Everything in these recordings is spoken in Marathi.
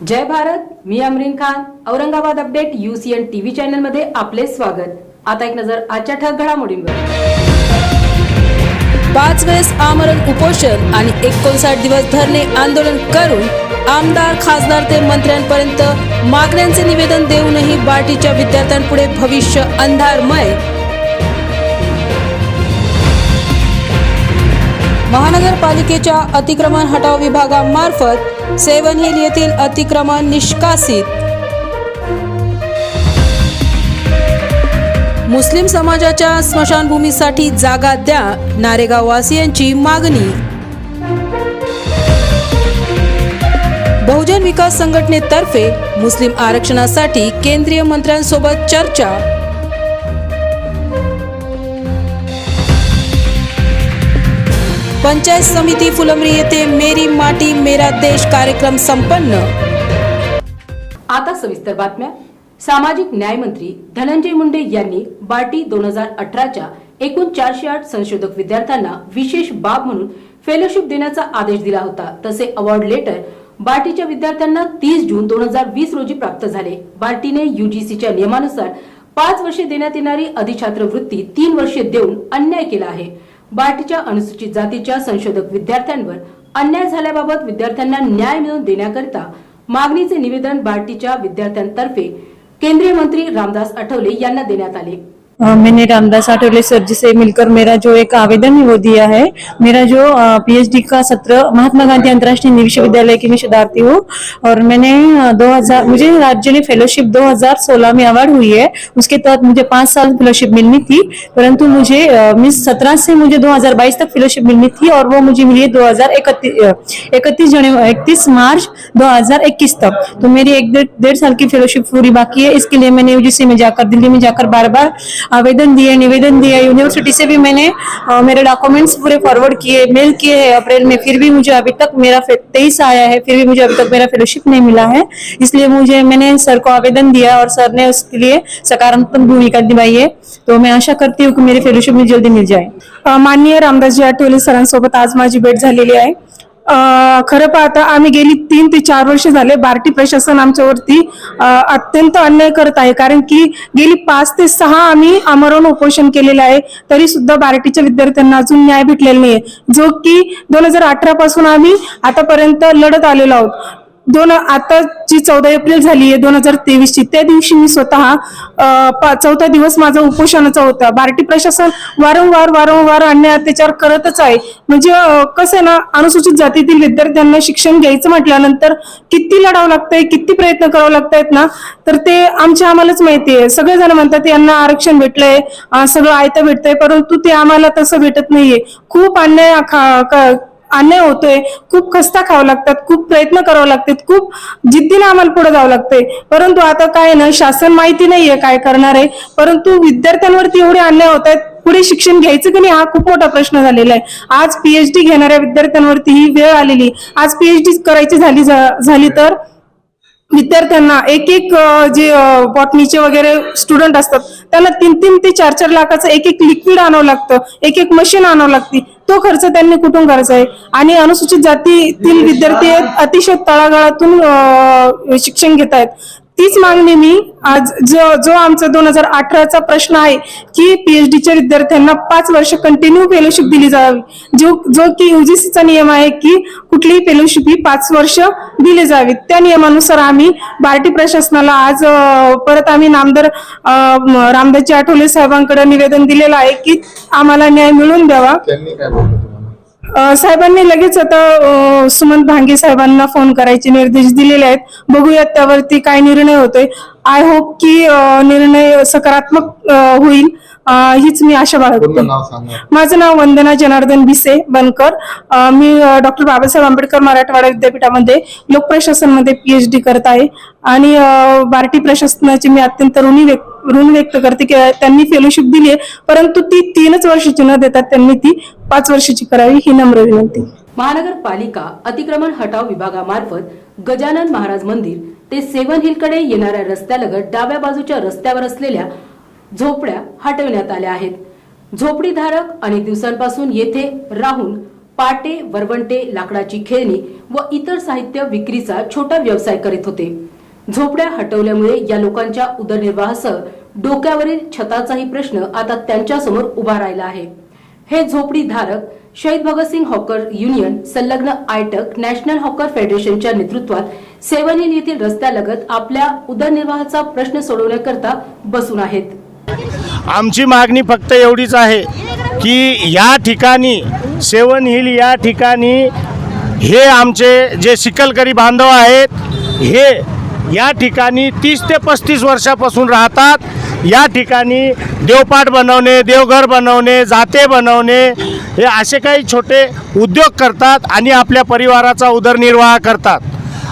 जय भारत. मी Amreen Khan. Aurangabad update UCN TV channel मध्ये आपले स्वागत. आता एक नजर आजच्या ठळक घडामोडींवर. 5 वेळेस आमरण उपोषण आणि 59 दिवस धरणे आंदोलन करून आमदार, खासदार ते मंत्र्यांपर्यंत मागण्यांचे निवेदन देऊनही बार्टीच्या विद्यार्थ्यांपुढे भविष्य अंधारमय. महानगरपालिकेच्या अतिक्रमण हटाव विभागामार्फत सेवन हिल येथील अतिक्रमण निष्कासित. मुस्लिम समाजाच्या स्मशानभूमीसाठी जागा द्या, नारेगाव वासियांची मागणी. बहुजन विकास संघटनेतर्फे मुस्लिम आरक्षणासाठी केंद्रीय मंत्र्यांसोबत चर्चा. पंचायत समिती फुलंब्री येथे मेरी माटी मेरा देश कार्यक्रम संपन्न. आता सविस्तर बातम्या. सामाजिक न्याय मंत्री धनंजय मुंडे यांनी बार्टी 2018च्या एकूण 408 संशोधक विद्यार्थ्यांना विशेष बाब म्हणून फेलोशिप देण्याचा आदेश दिला होता. तसे अवॉर्ड लेटर बार्टीच्या विद्यार्थ्यांना 30 जून 2020 रोजी प्राप्त झाले. बार्टीने UGCच्या नियमानुसार 5 वर्षे देण्यात येणारी अधिछात्रवृत्ती 3 वर्षे देऊन अन्याय केला आहे. बार्टीच्या अनुसूचित जातीच्या संशोधक विद्यार्थ्यांवर अन्याय झाल्याबाबत विद्यार्थ्यांना न्याय मिळवून देण्याकरिता मागणीचे निवेदन बार्टीच्या विद्यार्थ्यांतर्फे केंद्रीय मंत्री रामदास आठवले यांना देण्यात आले. मैंने रामदास आठवले सर जी से मिलकर मेरा जो एक आवेदन है वो दिया है. मेरा जो PhD का सत्र महात्मा गांधी अंतर्राष्ट्रीय विश्वविद्यालय की मैं शोधार्थी हूँ और मैंने 2000 मुझे राज्य ने फेलोशिप 2016 में अवार्ड हुई है. उसके तहत मुझे 5 साल फेलोशिप मिलनी थी, परंतु मुझे 2017 से मुझे 2022 तक फेलोशिप मिलनी थी और वो मुझे मिली है 31 मार्च 2021 तक. तो मेरी 1.5 साल की फेलोशिप पूरी बाकी है. इसके लिए मैंने UGC में जाकर, दिल्ली में जाकर बार बार आवेदन दिए, निवेदन दिया. यूनिवर्सिटी से भी मैंने मेरे डॉक्यूमेंट्स पूरे फॉरवर्ड किए, मेल किए हैं अप्रैल में. फिर भी मुझे अभी तक मेरा 23 आया है, फिर भी मुझे अभी तक मेरा फेलोशिप नहीं मिला है. इसलिए मैंने सर को आवेदन दिया और सर ने उसके लिए सकारात्मक भूमिका निभाई है. तो मैं आशा करती हूँ की मेरी फेलोशिप मुझे जल्दी मिल जाए. माननीय रामदासजी आठवले सरांसोबत आज माझी भेट झालेली आहे. खरं पाहता आम्ही गेली 3 ते 4 वर्ष झाले बार्टी प्रशासन आमच्यावरती अत्यंत अन्याय करत आहे. कारण की गेली 5 ते 6 आम्ही आमरण उपोषण केलेलं आहे, तरी सुद्धा बार्टीच्या विद्यार्थ्यांना अजून न्याय भेटलेला नाहीये, जो की 2018 पासून आम्ही आतापर्यंत लढत आलेलो आहोत. आता जी 14 एप्रिल झाली आहे 2023 ची, त्या दिवशी मी स्वतः 4था दिवस माझा उपोषणाचा होता. बार्टी प्रशासन वारंवार अन्याय अत्याचार करतच आहे. म्हणजे कसं ना, अनुसूचित जातीतील विद्यार्थ्यांना शिक्षण घ्यायचं म्हटल्यानंतर किती लढावं लागतंय, किती प्रयत्न करावं लागतायत ना, तर ते आम्हालाच माहिती आहे. सगळेजण म्हणतात यांना आरक्षण भेटलंय, सगळं आयतं भेटतंय, परंतु ते आम्हाला तसं भेटत नाहीये. खूप अन्याय होतोय, खूप खस्ता खावं लागतात, खूप प्रयत्न करावे लागतात, खूप जिद्दीने आम्हाला पुढे जावं लागतंय. परंतु आता काय ना, शासन माहिती नाहीये काय करणार आहे, परंतु विद्यार्थ्यांवरती एवढे अन्याय होत आहेत. पुढे शिक्षण घ्यायचं की नाही हा खूप मोठा प्रश्न झालेला आहे. आज PhD घेणाऱ्या विद्यार्थ्यांवरती ही वेळ आलेली. आज PhD करायची झाली तर विद्यार्थ्यांना एक जे बॉटनीचे वगैरे स्टुडंट असतात त्यांना 3 ते 4 लाखाचं एक लिक्विड आणावं लागतं, एक मशीन आणावं लागते. तो खर्च त्यांनी कुठून करायचा आहे. आणि अनुसूचित जातीतील विद्यार्थी अतिशय तळागाळातून शिक्षण घेत आहेत. तीच मागणी मी आज जो आमचा 2018चा प्रश्न आहे की PhDच्या विद्यार्थ्यांना 5 वर्ष कंटिन्यू फेलोशिप दिली जावी, जो की UGCचा नियम आहे की कुठलीही फेलोशिप ही 5 वर्ष दिली जावी. त्या नियमानुसार आम्ही बार्टी प्रशासनाला आज परत आम्ही नामदार रामदासजी आठवले साहेबांकडे निवेदन दिलेलं आहे की आम्हाला न्याय मिळवून द्यावा. साहेबांनी लगेच आता सुमंत भांगे साहेबांना फोन करायचे निर्देश दिलेले आहेत. बघूयात त्यावरती काय निर्णय होतोय. आय होप की निर्णय सकारात्मक होईल, हीच मी आशा बाळगते. माझं नाव वंदना जनार्दन बिसे बनकर. मी डॉक्टर बाबासाहेब आंबेडकर मराठवाडा विद्यापीठामध्ये लोकप्रशासन मध्ये PhD करत आहे आणि बार्टी प्रशासनाची मी अत्यंत ऋण व्यक्त करते की त्यांनी फेलोशिप दिली आहे, परंतु ती 3च वर्षाची न देता त्यांनी ती 5 वर्षाची करावी, ही नम्र विनंती. महानगरपालिका अतिक्रमण हटाव विभागामार्फत गजानन महाराज मंदिर ते सेवन हिलकडे येणाऱ्या रस्त्यालगत डाव्या बाजूच्या रस्त्यावर असलेल्या झोपड्या हटवण्यात आल्या आहेत. झोपडीधारक अनेक दिवसांपासून येथे राहून पाटे, वरवंटे, लाकडाची खेळणी व इतर साहित्य विक्रीचा छोटा व्यवसाय करीत होते. झोपड्या हटवल्यामुळे या लोकांच्या उदरनिर्वाहासह डोक्यावरील छताचाही प्रश्न आता त्यांच्या समोर उभा राहिला आहे. हे झोपडी धारक शहीद भगतसिंग हॉकर युनियन संलग्न आयटक नॅशनल हॉकर फेडरेशनच्या नेतृत्वात सेवन हिल येथील रस्त्यालगत आपल्या उदरनिर्वाहाचा प्रश्न सोडवण्याकरता बसून आहेत. आमची मागणी फक्त एवढीच आहे की या ठिकाणी सेवन हिल या ठिकाणी हे आमचे जे शिकलकरी बांधव आहेत हे या ठिकाणी 30 ते 35 वर्षापासून राहतात. या ठिकाणी देवपाट बनवणे, देवघर बनवणे, जाते बनवणे हे असे काही छोटे उद्योग करतात आणि आपल्या परिवाराचा उदरनिर्वाह करतात.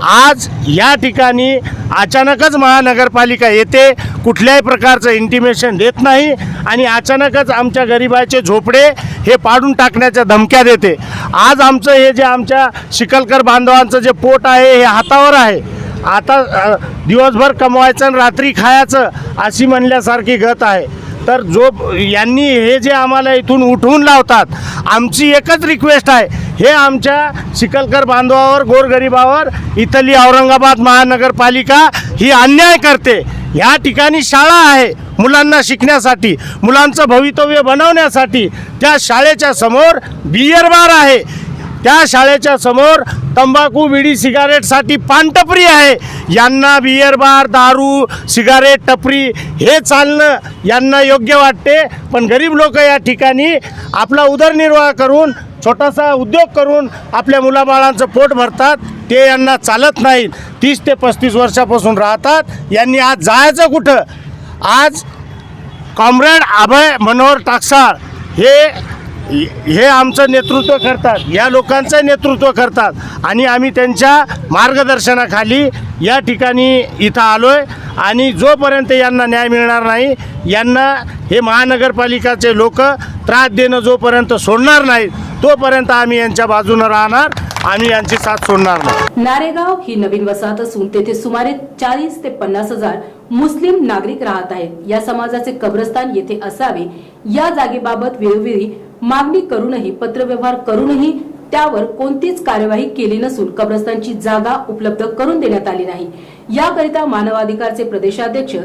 आज या ठिकाणी अचानकच महानगरपालिका येते, कुठल्याही प्रकारचं इंटिमेशन देत नाही आणि अचानकच आमच्या गरिबाचे झोपडे हे पाडून टाकण्याच्या धमक्या देते. आज आमचं हे जे आमच्या शिकलकर बांधवांचं जे पोट आहे हे हातावर आहे. आता दिवसभर कमवायचं आणि रात्री खायचं अशी म्हणल्यासारखी गत आहे. तर यांनी हे जे आम्हाला इथून उठवून लावतात, आमची एकच रिक्वेस्ट आहे, हे आमच्या शिकलकर बांधवावर, गोरगरिबावर इथली औरंगाबाद महानगरपालिका ही अन्याय करते. या ठिकाणी शाळा आहे मुलांना शिकण्यासाठी, मुलांचं भवितव्य बनवण्यासाठी. त्या शाळेच्या समोर बियर बार आहे, त्या शाळेच्या समोर तंबाखू, बिडी, सिगारेटसाठी पानटपरी आहे. यांना बियर बार, दारू, सिगारेट, टपरी हे चालणं यांना योग्य वाटते. पण गरीब लोक या ठिकाणी आपला उदरनिर्वाह करून, छोटासा उद्योग करून आपल्या मुलाबाळांचं पोट भरतात. ते यांना चालत नाहीत. 30 ते 35 वर्षापासून राहतात. यांनी आज जायचं कुठं? आज कॉम्रेड अभय मनोहर टाकसाळ हे आमचं नेतृत्व करतात, या लोकांचं नेतृत्व करतात आणि आम्ही त्यांच्या मार्गदर्शनाखाली या ठिकाणी इथं आलो आहे. आणि जोपर्यंत यांना न्याय मिळणार नाही, यांना हे महानगरपालिकाचे लोक त्रास देणं जोपर्यंत सोडणार नाहीत, तोपर्यंत आम्ही यांच्या बाजूनं राहणार, आम्ही यांची साथ सोडणार नाही. नारेगाव ही नवीन वसाहत असून तेथे सुमारे 40 ते 50 हजार मुस्लिम नागरिक राहत आहेत. या समाजाचे कब्रस्तान येथे असावे या जागेबाबत वेळोवेळी मागणी करूनही, पत्रव्यवहार करूनही त्यावर कोणतीच कार्यवाही केली नसून कब्रस्तानची जागा उपलब्ध करून देण्यात आली नाही. याकरिता मानवाधिकारचे प्रदेशाध्यक्ष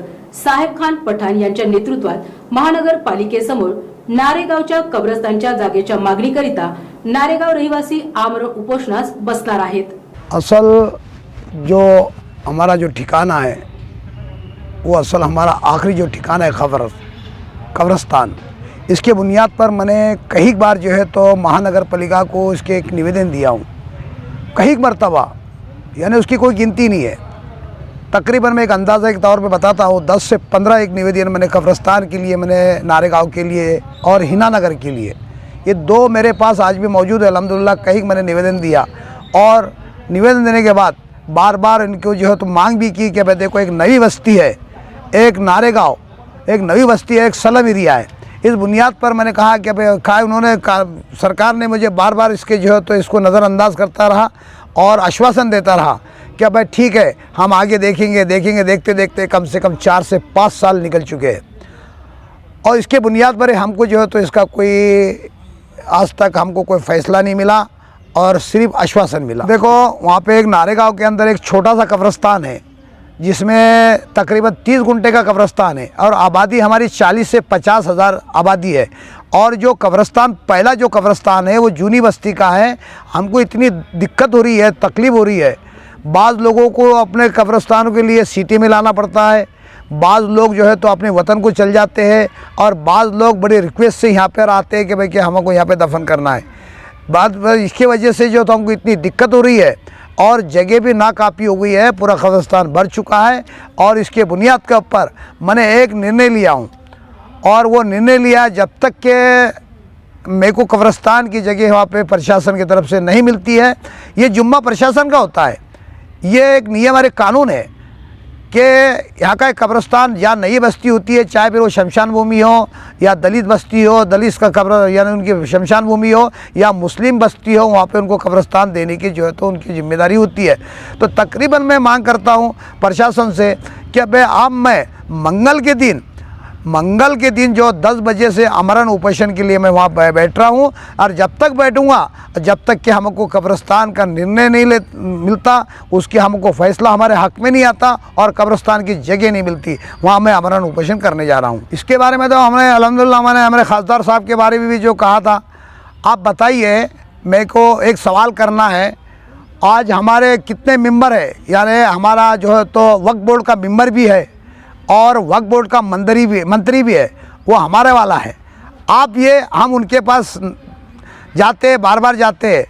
साहेब खान पठाण यांच्या नेतृत्वात महानगरपालिकेसमोर नारेगावच्या कब्रस्तानच्या जागेच्या मागणीकरिता नारेगाव रहिवासी आमरण उपोषणास बसणार आहेत. असल जो हमारा जो ठिकाना है वो असल हमारा आखिरी जो ठिकाना है कब्रस्तान, इसके बुनियाद पर मैंने कई बार जो है तो महानगरपालिका को इसके एक निवेदन दिया हूँ, कई मरतबा, यानी उसकी कोई गिनती नहीं है. तकरीबन मैं एक अंदाज़ा के तौर पे बताता हूँ, 10 से 15 एक निवेदन मैंने कब्रस्तान के लिए, मैंने नारेगांव के लिए और हिनानगर के लिए, ये 2 मेरे पास आज भी मौजूद है. अल्हम्दुलिल्लाह कई मैंने निवेदन दिया और निवेदन देने के बाद बार बार इनको जो है तो मांग भी की कि भाई देखो एक नई बस्ती है, एक नारेगांव एक नई बस्ती है, एक स्लम एरिया है. इस बुनियाद पर मैंने कहा कि भाई उन्होंने सरकार ने मुझे बार बार इसके जो है तो इसको नज़रअंदाज करता रहा और आश्वासन देता रहा कि भाई ठीक है हम आगे देखेंगे. देखते देखते कम से कम 4 से 5 साल निकल चुके हैं और इसके बुनियाद पर हमको जो है तो इसका कोई आज तक हमको कोई फ़ैसला नहीं मिला और सिर्फ आश्वासन मिला. देखो वहाँ पे एक नारेगांव के अंदर एक छोटा सा कब्रस्तान है जिसमें तकरीबन 30 गुंठे का कब्रस्तान है और आबादी हमारी 40 से 50 हज़ार आबादी है. और जो कब्रस्तान पहला जो कब्रस्तान है वो जूनी बस्ती का है. हमको इतनी दिक्कत हो रही है, तकलीफ़ हो रही है. बाज़ लोगों को अपने कब्रस्तानों के लिए सिटी में लाना पड़ता है, बाज़ लोग जो है तो अपने वतन को चल जाते हैं और बाज़ लोग बड़े रिक्वेस्ट से यहाँ पर आते हैं कि भाई कि हमको यहाँ पे दफन करना है. बात इसकी वजह से जो तो हमको इतनी दिक्कत हो रही है और जगह भी नाकाफ़ी हो गई है, पूरा कब्रस्तान भर चुका है. और इसके बुनियाद के ऊपर मैंने एक निर्णय लिया हूँ और वो निर्णय लिया जब तक के मेरे को कब्रस्तान की जगह वहाँ पे प्रशासन की तरफ से नहीं मिलती है. ये जुम्मा प्रशासन का होता है, ये एक नियम और एक कानून है कि यहाँ का एक कब्रस्तान या नई बस्ती होती है, चाहे फिर वो शमशान भूमि हो या दलित बस्ती हो, दलित का कब्र यानी उनकी शमशान भूमि हो या मुस्लिम बस्ती हो, वहाँ पे उनको कब्रस्तान देने की जो है तो उनकी जिम्मेदारी होती है. तो तकरीबन मैं मांग करता हूँ प्रशासन से कि भाई आप मैं मंगल के दिन मंगल के दिन जो 10 बजे से आमरण उपोषण के लिए मैं वहाँ बैठ रहा हूँ। और जब तक बैठूँगा, जब तक कि हमको कब्रिस्तान का निर्णय नहीं मिलता, उसके हमको फैसला हमारे हक में नहीं आता और कब्रिस्तान की जगह नहीं मिलती, वहाँ मैं आमरण उपोषण करने जा रहा हूँ। इसके बारे में तो हमने अल्हम्दुलिल्लाह मैंने हमारे खासदार साहब के बारे में भी जो कहा था। आप बताइए, मेरे को एक सवाल करना है, आज हमारे कितने मेंबर है? यानी हमारा जो है तो वक्फ बोर्ड का मेंबर भी है और वक्फ बोर्ड का मंत्री भी है, वो हमारे वाला है। आप ये हम उनके पास जाते, बार बार जाते,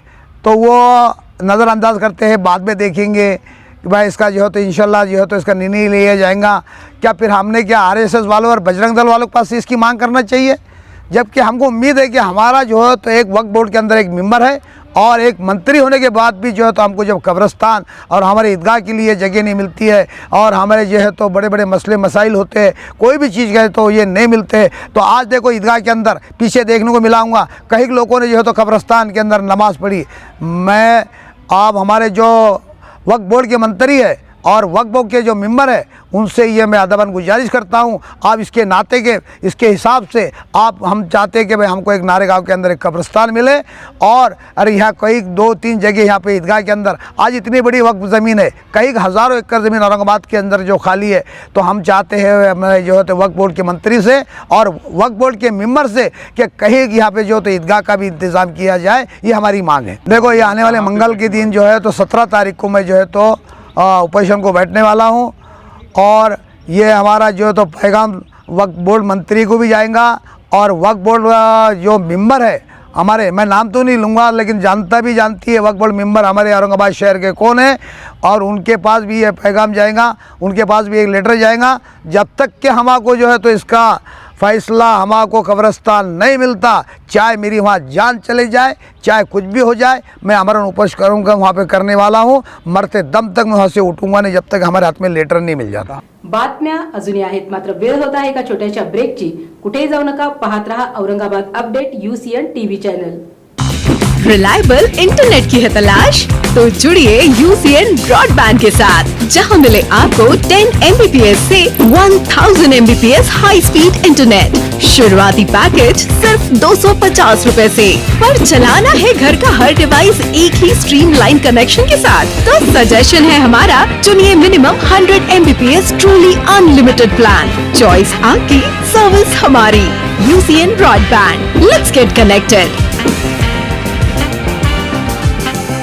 तो वो नज़रअंदाज करते हैं, बाद में देखेंगे कि भाई इसका जो है तो इंशाल्लाह जो है तो इसका निर्णय लिया जाएगा। क्या फिर हमने क्या आरएसएस वालों और बजरंग दल वालों के पास इसकी मांग करना चाहिए? जबकि हमको उम्मीद है कि हमारा जो है तो एक वक्फ बोर्ड के अंदर एक मेंबर है और एक मंत्री होने के बाद भी जो है तो हमको जब कब्रिस्तान और हमारे ईदगाह के लिए जगह नहीं मिलती है और हमारे जो है तो बड़े बड़े मसले मसाइल होते हैं, कोई भी चीज़ गए तो ये नहीं मिलते। तो आज देखो ईदगाह के अंदर पीछे देखने को मिलाऊंगा, कई लोगों ने जो है तो कब्रिस्तान के अंदर नमाज़ पढ़ी। मैं आप हमारे जो वक्फ बोर्ड के मंत्री है और वक्फ बोर्ड के जो मेंबर है, उनसे ये मैं अदबन गुजारिश करता हूँ, आप इसके नाते के इसके हिसाब से आप हम चाहते हैं कि भाई हमको एक नारेगांव के अंदर एक कब्रिस्तान मिले। और अरे यहाँ कई 2-3 जगह यहाँ पे ईदगाह के अंदर आज इतनी बड़ी वक्फ ज़मीन है, कई हज़ारों एकड़ ज़मीन औरंगाबाद के अंदर जो खाली है। तो हम चाहते हैं हमारे जो है तो वक्फ बोर्ड के मंत्री से और वक्फ बोर्ड के मेंबर से कि कहीं यहाँ पे जो तो ईदगाह का भी इंतज़ाम किया जाए, ये हमारी मांग है। देखो, ये आने वाले मंगल के दिन जो है तो 17 तारीख को मैं जो है तो उपोषण को बैठने वाला हूँ और ये हमारा जो तो पैगाम वक्फ बोर्ड मंत्री को भी जाएगा और वक्फ बोर्ड जो मेंबर है हमारे, मैं नाम तो नहीं लूँगा लेकिन जानता भी जानती है वक्फ बोर्ड मेंबर हमारे औरंगाबाद शहर के कौन है, और उनके पास भी ये पैगाम जाएगा, उनके पास भी एक लेटर जाएगा। जब तक कि हमको जो है तो इसका फैसला हमको कब्रिस्तान नहीं मिलता, चाहे मेरी वहाँ जान चले जाए, चाहे कुछ भी हो जाए, मैं आमरण उपोषण करूँगा, वहाँ पे करने वाला हूँ। मरते दम तक मैं वहाँ से उठूँगा नहीं, जब तक हमारे हाथ में लेटर नहीं मिल जाता। बातम्या अजूनही आहेत, मात्र वेळ होत आहे एका छोट्याशा ब्रेकची। कुठेही जाऊ नका, पाहत रहा Aurangabad update UCN TV channel. Reliable internet की है तलाश, तो जुड़िए UCN ब्रॉडबैंड के साथ, जहां मिले आपको 10 Mbps से 1000 Mbps हाई स्पीड इंटरनेट। शुरुआती पैकेज सिर्फ 250 रुपए से, पर चलाना है घर का हर डिवाइस एक ही स्ट्रीमलाइन कनेक्शन के साथ। तो सजेशन है हमारा, चुनिए minimum 100 Mbps truly unlimited plan. Choice आपकी, सर्विस हमारी। UCN broadband, let's get connected.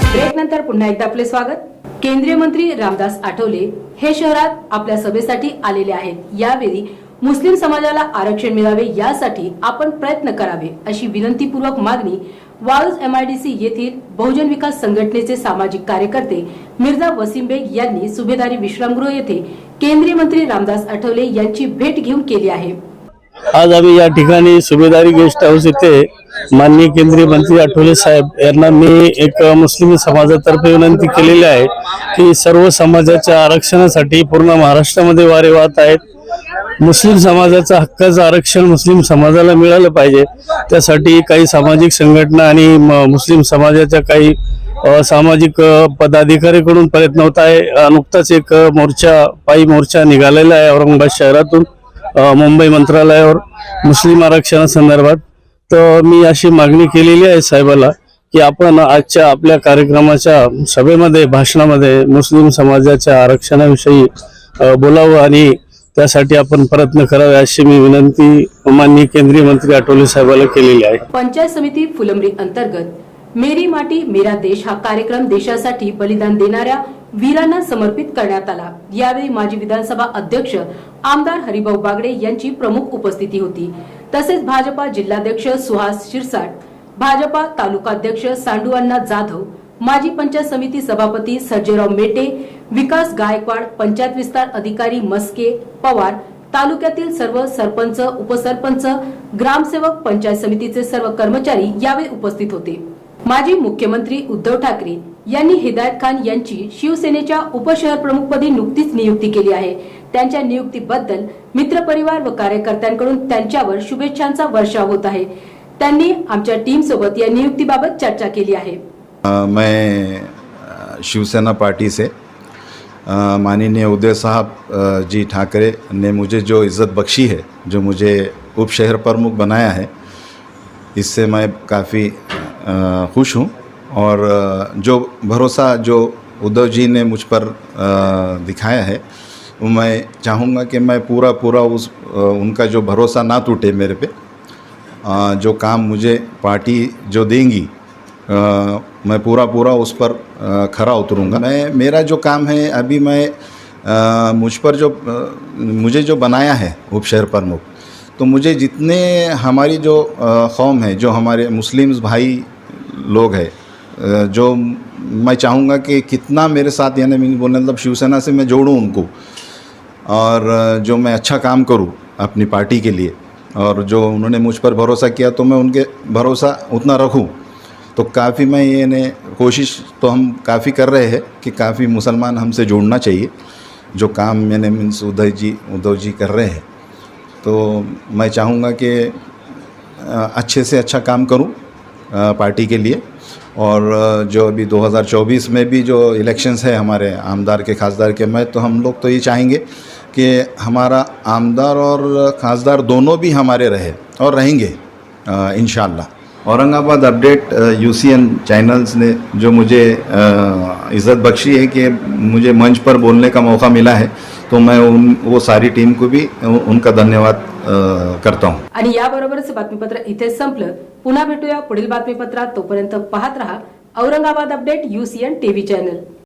Break नंतर पुन्हा एकदा आपले स्वागत। केंद्रीय मंत्री रामदास आठवले हे शहरात आपल्या सभेसाठी आलेले आहेत। यावेळी मुस्लिम समाजाला आरक्षण मिळावे यासाठी आपण प्रयत्न करावे अशी विनंतीपूर्वक मागणी वाळूज MIDC येथील बहुजन विकास संघटनेचे सामाजिक कार्यकर्ते मिर्झा वसीम बेग यांनी सुभेदारी विश्रामगृह येथे केंद्रीय मंत्री रामदास आठवले यांची भेट घेऊन केली आहे। आज आम्ही या ठिकाणी सुभेदारी गेस्ट हाऊस येथे माननीय केंद्रीय मंत्री आठवले साहेब यांना मी एक मुस्लिम समाजातर्फे विनंती केलेली आहे की सर्व समाजाच्या आरक्षणासाठी पूर्ण महाराष्ट्रामध्ये वारे वाहत आहेत। मुस्लिम समाजाचं हक्काचं आरक्षण मुस्लिम समाजाला मिळालं पाहिजे, त्यासाठी काही सामाजिक संघटना आणि मुस्लिम समाजाच्या काही सामाजिक पदाधिकाऱ्यांकडून प्रयत्न होत आहे। नुकताच एक मोर्चा, पायी मोर्चा निघालेला आहे औरंगाबाद शहरातून मुंबई मंत्रालयावर मुस्लिम आरक्षणासंदर्भात। तर मी अशी मागणी केलेली आहे साहेबाला की आपण आजच्या आपल्या कार्यक्रमाच्या सभेमध्ये, भाषणामध्ये मुस्लिम समाजाच्या आरक्षणाविषयी बोलावं आणि त्यासाठी आपण प्रयत्न करावे अशी मी विनंती माननीय केंद्रीय मंत्री आठवले साहेबांना केलेली आहे। पंचायत समिती फुलंब्री अंतर्गत मेरी माटी मेरा देश हा कार्यक्रम देशासाठी बलिदान देणाऱ्या वीरांना समर्पित करण्यात आला। यावेळी माजी विधानसभा अध्यक्ष आमदार हरिभाऊ बागडे यांची प्रमुख उपस्थिती होती। तसेच भाजपा जिल्हाध्यक्ष सुहास शिरसाट, भाजपा तालुकाध्यक्ष सांडूअण्णा जाधव, माजी पंचायत समिती सभापती सर्जेराव मेटे, विकास गायकवाड, पंचायत विस्तार अधिकारी मस्के पवार, तालुक्यातील सर्व सरपंच, उपसरपंच, ग्रामसेवक, पंचायत समितीचे सर्व कर्मचारी यावेळी उपस्थित होते। माजी मुख्यमंत्री उद्धव ठाकरे यांनी हिदायत खान यांची शिवसेनेच्या उपशहर प्रमुखपदी नुकतीच नियुक्ती केली आहे। त्यांच्या नियुक्तीबद्दल मित्रपरिवार व कार्यकर्त्यांकडून त्यांच्यावर शुभेच्छांचा वर्षाव होत आहे। त्यांनी आमच्या टीम सोबत या नियुक्तीबाबत चर्चा केली आहे। मैं शिवसेना पार्टी से माननीय उदय साहब जी ठाकरे ने मुझे जो इज़्ज़त बख्शी है, जो मुझे उप शहर प्रमुख बनाया है, इससे मैं काफ़ी खुश हूँ। और जो भरोसा जो उद्धव जी ने मुझ पर दिखाया है, वो मैं चाहूँगा कि मैं पूरा उनका जो भरोसा ना टूटे मेरे पे। जो काम मुझे पार्टी जो देंगी, मैं पूरा उस पर खरा उतरूँगा। मेरा जो काम है अभी, मैं मुझ पर जो मुझे जो बनाया है उप शहर प्रमुख, तो मुझे जितने हमारी जो कौम है, जो हमारे मुस्लिम्स भाई लोग हैं, जो मैं चाहूँगा कि कितना मेरे साथ, यानी मैं बोलने मतलब शिवसेना से मैं जोड़ूँ उनको, और जो मैं अच्छा काम करूँ अपनी पार्टी के लिए, और जो उन्होंने मुझ पर भरोसा किया तो मैं उनके भरोसा उतना रखूँ। तो काफ़ी मैं ये ने कोशिश तो हम काफ़ी कर रहे हैं कि काफ़ी मुसलमान हमसे जोड़ना चाहिए, जो काम मैंने मीन्स उद्धव जी कर रहे हैं। तो मैं चाहूँगा कि अच्छे से अच्छा काम करूँ पार्टी के लिए। और जो अभी 2024 में भी जो इलेक्शंस है हमारे आमदार के खासदार के, मैं तो हम लोग तो ये चाहेंगे कि हमारा आमदार और खासदार दोनों भी हमारे रहे और रहेंगे इंशाल्लाह। औरंगाबाद अपडेट UCN चैनल्स ने जो मुझे इज़्ज़त बख्शी है कि मुझे मंच पर बोलने का मौका मिला है, तो मैं वो सारी टीम को भी उनका धन्यवाद करता हूँ। आणि याबरोबरच बातमीपत्र इथेच संपलं. पुन्हा भेटूया पुढील बातमीपत्रात. तोपर्यंत पाहत रहा Aurangabad update UCN TV channel.